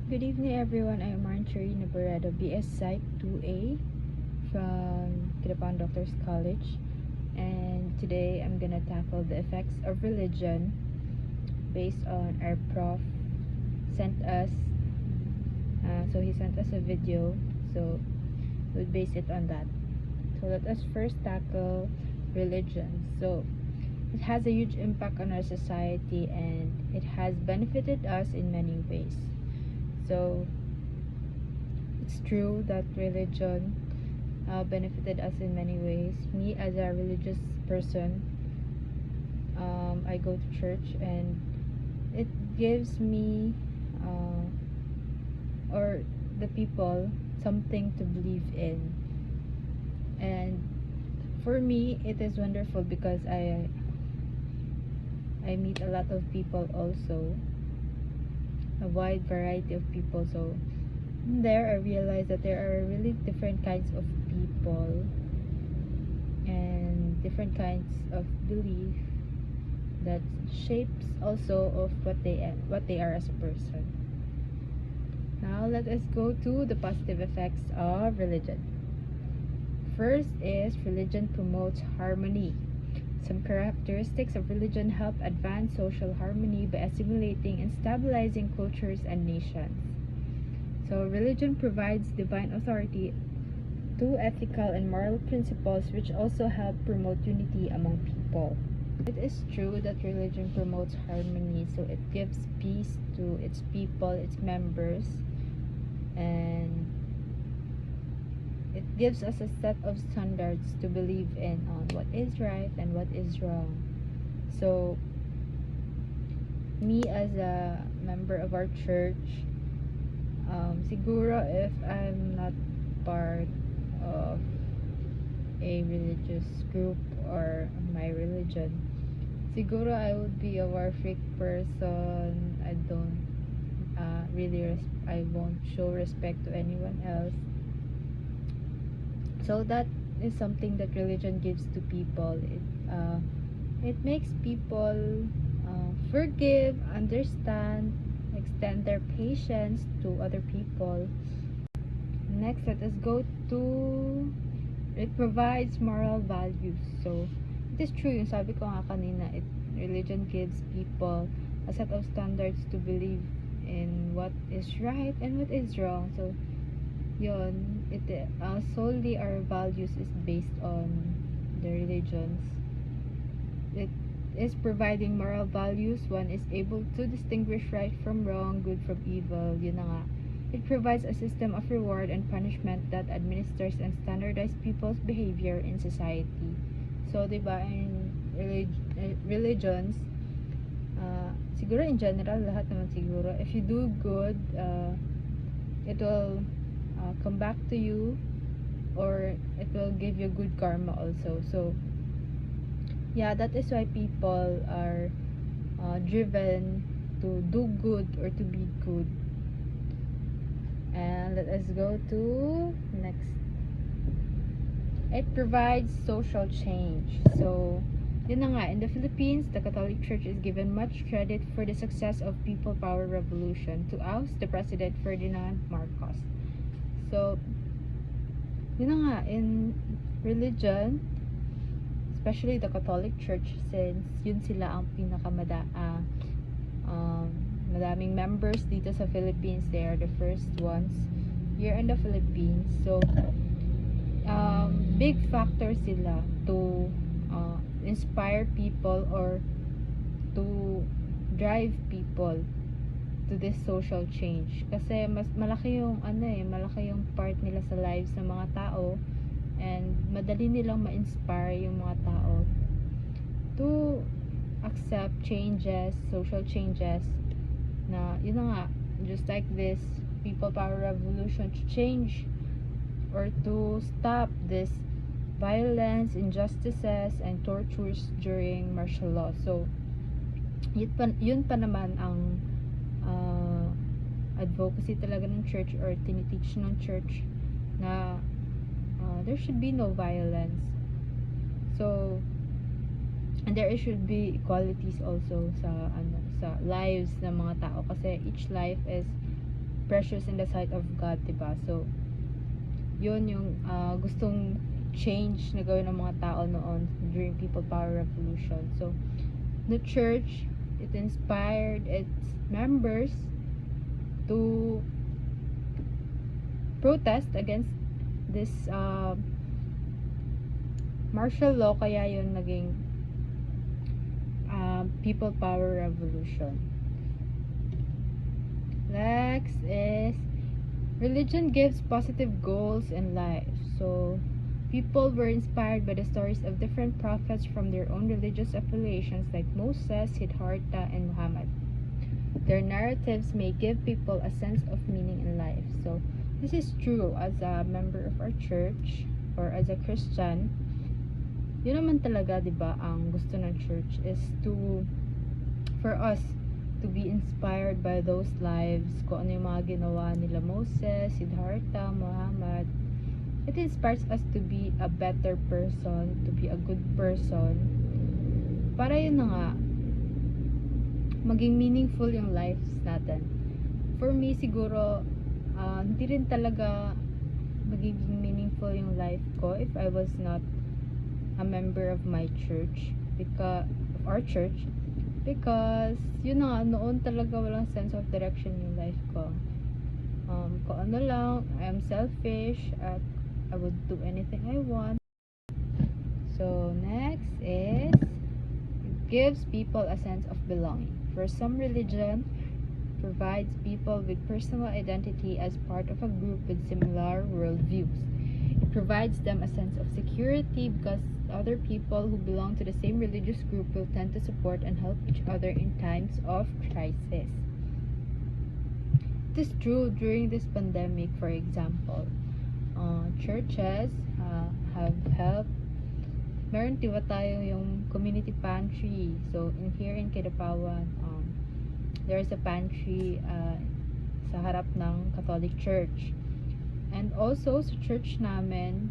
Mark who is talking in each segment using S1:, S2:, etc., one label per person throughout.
S1: Good evening, everyone. I'm Marjorie Navarrete, BS Psych 2A from Kinapan Doctors College, and today I'm gonna tackle the effects of religion based on our prof sent us. So he sent us a video, so we'll base it on that. So let us first tackle religion. So it has a huge impact on our society, and it has benefited us in many ways. So it's true that religion benefited us in many ways. Me, as a religious person, I go to church, and it gives me or the people something to believe in. And for me, it is wonderful because I meet a lot of people also, a wide variety of people. So there I realized that there are really different kinds of people and different kinds of belief that shapes also of what they are as a person. Now let us go to the positive effects of religion. First is religion promotes harmony. Some characteristics of religion help advance social harmony by assimilating and stabilizing cultures and nations. So religion provides divine authority to ethical and moral principles, which also help promote unity among people. It is true that religion promotes harmony, so it gives peace to its people, its members, and it gives us a set of standards to believe in on what is right and what is wrong. So me, as a member of our church, siguro if I'm not part of a religious group or my religion, siguro I would be a war freak person. I don't I won't show respect to anyone else. So that is something that religion gives to people. It makes people forgive, understand, extend their patience to other people. Next, let us go to it provides moral values. So it is true, yung sabi ko nga kanina, religion gives people a set of standards to believe in what is right and what is wrong. So yun, it solely our values is based on the religions. It is providing moral values. One is able to distinguish right from wrong, good from evil. Yun na nga. It provides a system of reward and punishment that administers and standardizes people's behavior in society. So, diba, in religions, siguro in general, lahat naman siguro, if you do good, it will come back to you, or it will give you good karma also. So yeah, that is why people are driven to do good or to be good. And let us go to next. It provides social change. So yun na nga, in the Philippines, the Catholic Church is given much credit for the success of People Power Revolution to oust the President Ferdinand Marcos. So yun na nga, in religion, especially the Catholic Church, since yun sila ang madaming members dito sa Philippines. They are the first ones here in the Philippines. So big factor sila to inspire people or to drive people to this social change, kasi mas malaki yung malaki yung part nila sa lives ng mga tao, and madali nilang ma-inspire yung mga tao to accept changes, social changes, na yun na nga, just like this People Power Revolution, to change or to stop this violence, injustices, and tortures during martial law. So yun pa naman ang advocacy talaga ng church, or tiniteach ng church, na there should be no violence. So and there should be equalities also sa lives ng mga tao, kasi each life is precious in the sight of God, diba? So, yun yung gustong change na gawin ng mga tao noon during People Power Revolution. So, the church, it inspired its members to protest against this martial law, kaya yun naging People Power Revolution. Next is religion gives positive goals in life. So people were inspired by the stories of different prophets from their own religious affiliations like Moses, Siddhartha, and Muhammad. Their narratives may give people a sense of meaning in life. So this is true as a member of our church or as a Christian. Yun naman talaga, diba, ang gusto ng church is for us to be inspired by those lives, kung ano yung mga ginawa nila Moses, Siddhartha, Muhammad. It inspires us to be a better person, to be a good person, para yun na nga, maging meaningful yung lives natin. For me, siguro, hindi rin talaga magiging meaningful yung life ko if I was not a member of my church, because of our church, because yun na nga, noon talaga walang sense of direction yung life ko. Kung ano lang, I am selfish at I would do anything I want. So next is, it gives people a sense of belonging. For some, religion provides people with personal identity as part of a group with similar worldviews. It provides them a sense of security because other people who belong to the same religious group will tend to support and help each other in times of crisis. It is true during this pandemic, for example, churches have helped. Meron diba tayo yung community pantry. So here in Kidapawan, there is a pantry sa harap ng Catholic Church. And also sa church namin,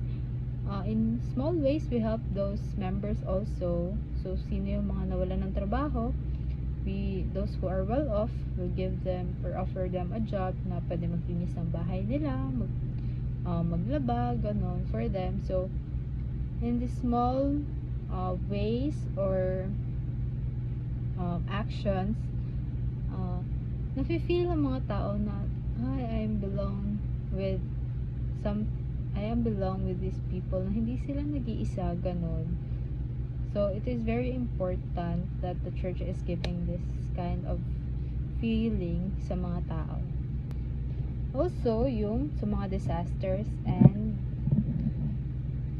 S1: in small ways we help those members also. So sino yung mga nawalan ng trabaho, those who are well off, will give them or offer them a job na pwede maglinis ng bahay nila, maglaba, ganon, for them. So in these small ways or actions, nafe-feel ang mga tao na I belong with these people, na hindi sila nag-iisa, ganon. So it is very important that the church is giving this kind of feeling sa mga tao. Also, yung sa mga disasters and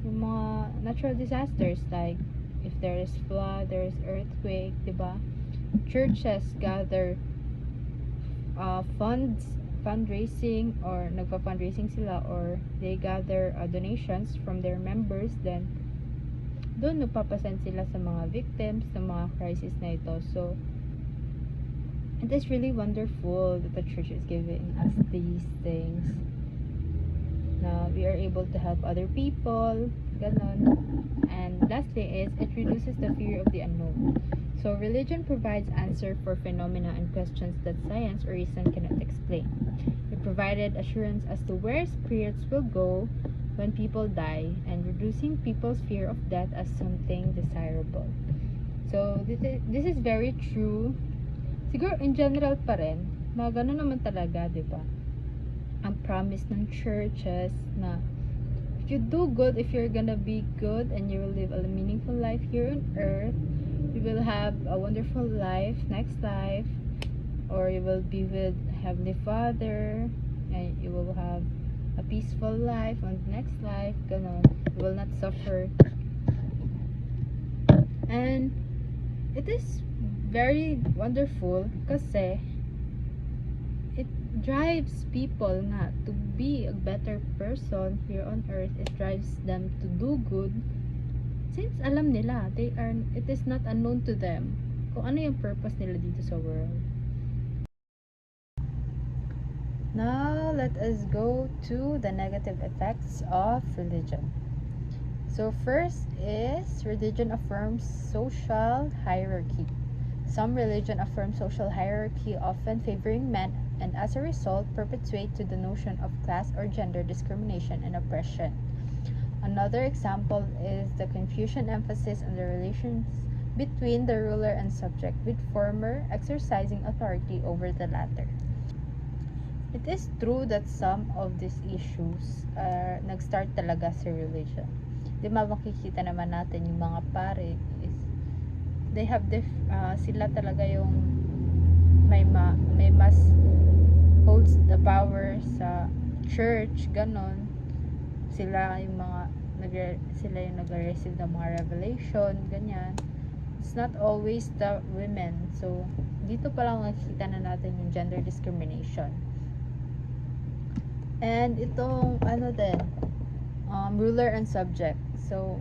S1: yung mga natural disasters, like if there is flood, there is earthquake, diba? Churches gather fundraising, or nagpa-fundraising sila, or they gather donations from their members, then doon nagpapasend sila sa mga victims ng mga crisis na ito. So it is really wonderful that the church is giving us these things, na we are able to help other people, ganon. And lastly is, it reduces the fear of the unknown. So religion provides answer for phenomena and questions that science or reason cannot explain. It provided assurance as to where spirits will go when people die, and reducing people's fear of death as something desirable. So this is very true. Siguro in general pa rin, na gano'n naman talaga, di ba? Ang promise ng churches na if you do good, if you're gonna be good and you will live a meaningful life here on earth, you will have a wonderful life, next life, or you will be with Heavenly Father, and you will have a peaceful life on the next life, ganon. You will not suffer. And it is very wonderful kasi it drives people nga to be a better person here on earth. It drives them to do good since alam nila, it is not unknown to them kung ano yung purpose nila dito sa world. Now let us go to the negative effects of religion. So first is, religion affirms social hierarchy. Some religion affirm social hierarchy, often favoring men and as a result perpetuate to the notion of class or gender discrimination and oppression. Another example is the Confucian emphasis on the relations between the ruler and subject, with former exercising authority over the latter. It is true that some of these issues nag-start talaga sa religion. Di ba makikita naman natin yung mga pare is they have sila talaga yung may mas holds the power sa church, ganon. Sila yung nag-receive ng mga revelation, ganyan. It's not always the women. So, dito pa lang nakikita na natin yung gender discrimination. And itong ruler and subject. So,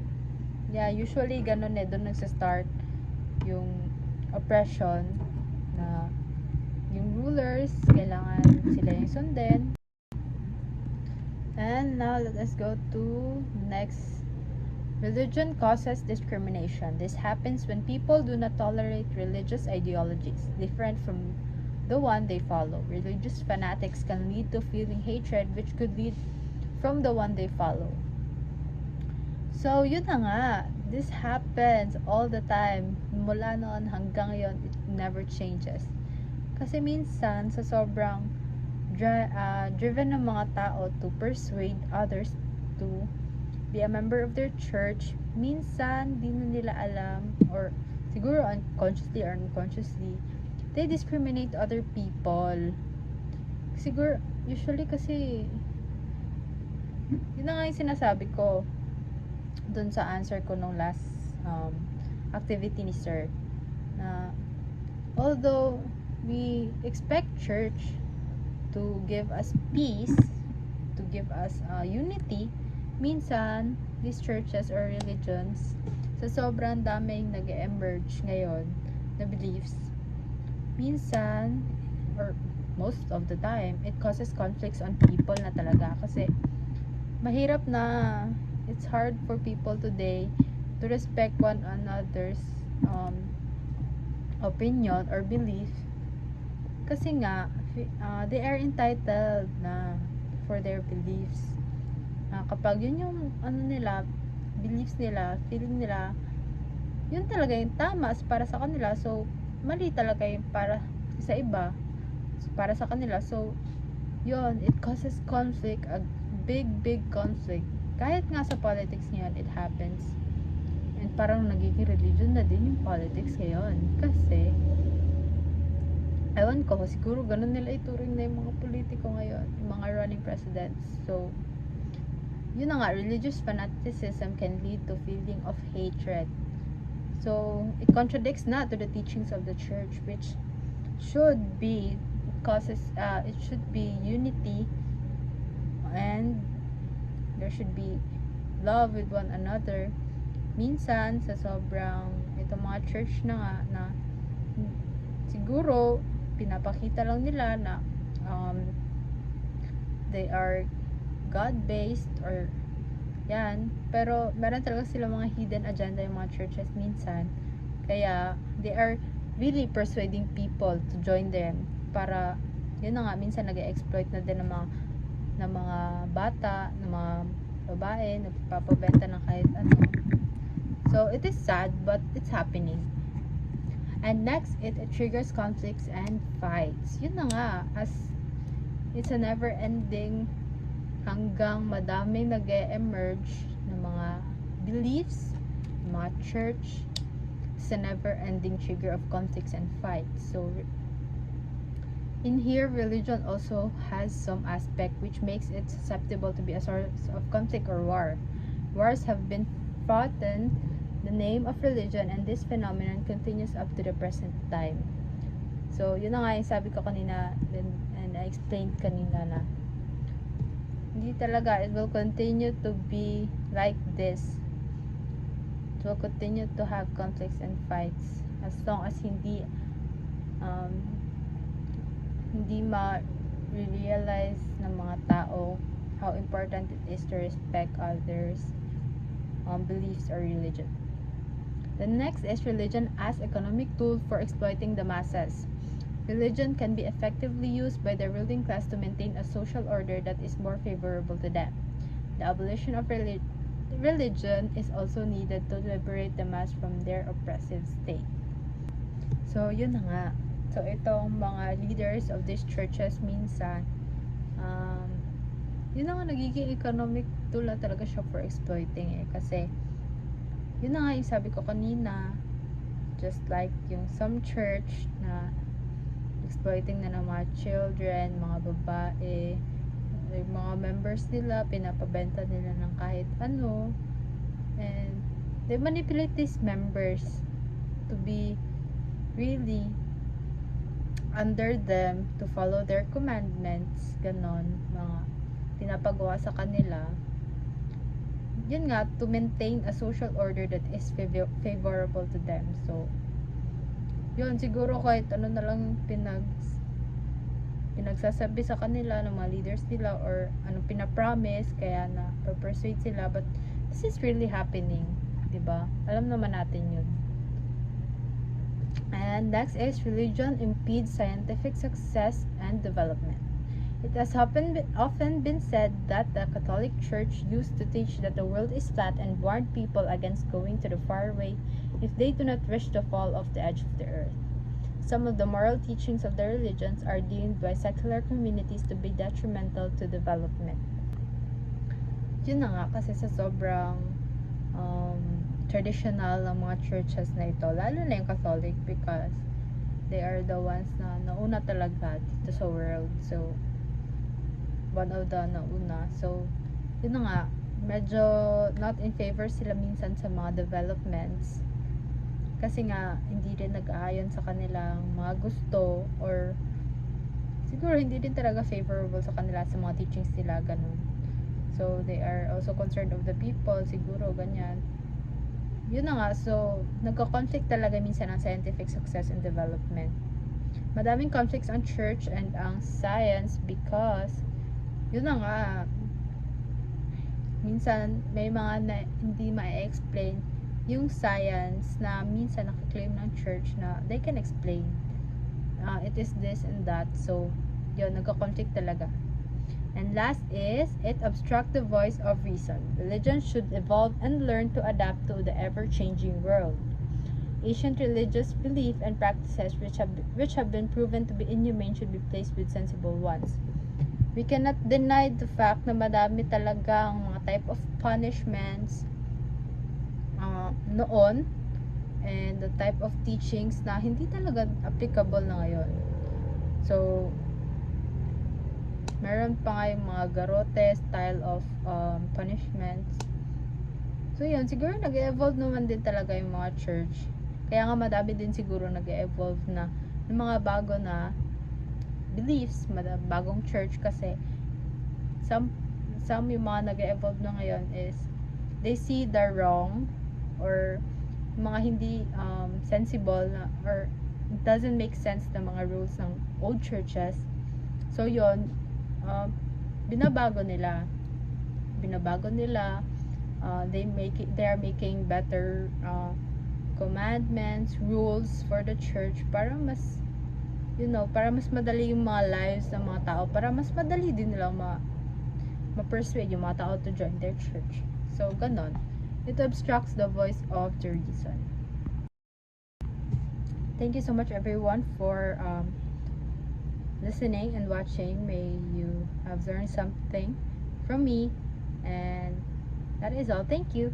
S1: yeah, usually ganun doon nagsa-start yung oppression na yung rulers, kailangan sila yung sundin. And now let us go to next. Religion causes discrimination. This happens when people do not tolerate religious ideologies different from the one they follow. Religious fanatics can lead to feeling hatred which could lead from the one they follow. So, yun na nga. This happens all the time. Mula noon hanggang ngayon, it never changes. Kasi minsan, sa sobrang driven ng mga tao to persuade others to be a member of their church, minsan, di na nila alam, or siguro unconsciously or unconsciously, they discriminate other people. Siguro, usually kasi, yun na nga yung sinasabi ko dun sa answer ko nung last activity ni Sir, na although we expect church to give us peace, to give us unity, minsan, these churches or religions, sa sobrang daming nag-emerge ngayon na beliefs, minsan, or most of the time, it causes conflicts on people na talaga. Kasi, mahirap na, it's hard for people today to respect one another's opinion or belief. Kasi nga, they are entitled na for their beliefs. Kapag yun yung beliefs nila, feeling nila, yun talaga yung tama para sa kanila. So, mali talaga yung para sa iba, para sa kanila. So, yun, it causes conflict, a big conflict. Kahit nga sa politics ngayon, it happens. And parang nagiging religion na din yung politics ngayon. Kasi, ewan ko, siguro ganun nila ituring na yung mga politiko ngayon, yung mga running presidents. So, yun na nga, religious fanaticism can lead to feeling of hatred. So, it contradicts not to the teachings of the church, which should be, it should be unity, and there should be love with one another. Minsan, sa sobrang, itong mga church na nga, na siguro, pinapakita lang nila na they are God-based or yan, pero meron talaga sila mga hidden agenda yung mga churches minsan, kaya they are really persuading people to join them para, yun na nga, minsan nag-exploit na din ng mga bata, ng mga babae, nagpapabenta ng kahit ano. So, it is sad, but it's happening. And next, it triggers conflicts and fights. Yun na nga, as it's a never-ending hanggang madaming nag-emerge ng mga beliefs, mga church. It's a never-ending trigger of conflicts and fights. So, in here, religion also has some aspect which makes it susceptible to be a source of conflict or war. Wars have been fought in the name of religion, and this phenomenon continues up to the present time. So, yun na nga yung sabi ko kanina, and I explained kanina na hindi talaga, it will continue to be like this. It will continue to have conflicts and fights as long as hindi ma-realize ng mga tao how important it is to respect others' beliefs or religion. The next is religion as economic tool for exploiting the masses. Religion can be effectively used by the ruling class to maintain a social order that is more favorable to them. The abolition of religion is also needed to liberate the mass from their oppressive state. So, yun na nga. So, itong mga leaders of these churches minsan, yun na nga, nagiging economic tool na talaga siya for exploiting kasi yun na nga yung sabi ko kanina, just like yung some church na exploiting na ng mga children, mga babae, yung mga members nila, pinapabenta nila ng kahit ano, and they manipulate these members to be really under them, to follow their commandments, ganon, mga pinapagawa sa kanila. Yun nga, to maintain a social order that is favorable to them. So, yun, siguro kahit ano na lang pinagsasabi sa kanila ng mga leaders nila or anong pinapromise, kaya na persuade sila, but this is really happening, diba? Alam naman natin yun. And next is, religion impedes scientific success and development. It has often been said that the Catholic Church used to teach that the world is flat and warned people against going to the far away if they do not wish to fall off the edge of the earth. Some of the moral teachings of the religions are deemed by secular communities to be detrimental to development. Yun na nga, kasi sa sobrang traditional ng mga churches na ito, lalo na yung Catholic, because they are the ones na nauna talaga dito sa world. So, one of the nauna. So, yun na nga, medyo not in favor sila minsan sa mga developments. Kasi nga, hindi din nag-aayon sa kanilang mga gusto, or siguro hindi din talaga favorable sa kanila sa mga teachings nila, ganun. So, they are also concerned of the people, siguro, ganyan. Yun na nga, so, nagka-conflict talaga minsan ang scientific success and development. Madaming conflicts ang church and ang science because yun na nga, minsan may mga na hindi ma-explain yung science na minsan nakaklaim ng church na they can explain. It is this and that. So, yun, nagka-conflict talaga. And last is, it obstructs the voice of reason. Religion should evolve and learn to adapt to the ever-changing world. Ancient religious belief and practices which have been proven to be inhumane should be placed with sensible ones. We cannot deny the fact na madami talaga ang mga type of punishments noon, and the type of teachings na hindi talaga applicable na ngayon. So, meron pa nga yung mga garrote style of punishments. So, yun, siguro nag-evolve naman din talaga yung mga church. Kaya nga madami din siguro nag-evolve na ng mga bago na beliefs, bagong church, kasi some yung mga nag-evolve na ngayon is they see the wrong or mga hindi sensible na, or it doesn't make sense na mga rules ng old churches. So yun, binabago nila, they are making better commandments, rules for the church para mas para mas madali yung mga lives ng mga tao, para mas madali din nilang ma-persuade yung mga tao to join their church. So, ganon. It obstructs the voice of the reason. Thank you so much, everyone, for listening and watching. May you have learned something from me, and that is all. Thank you.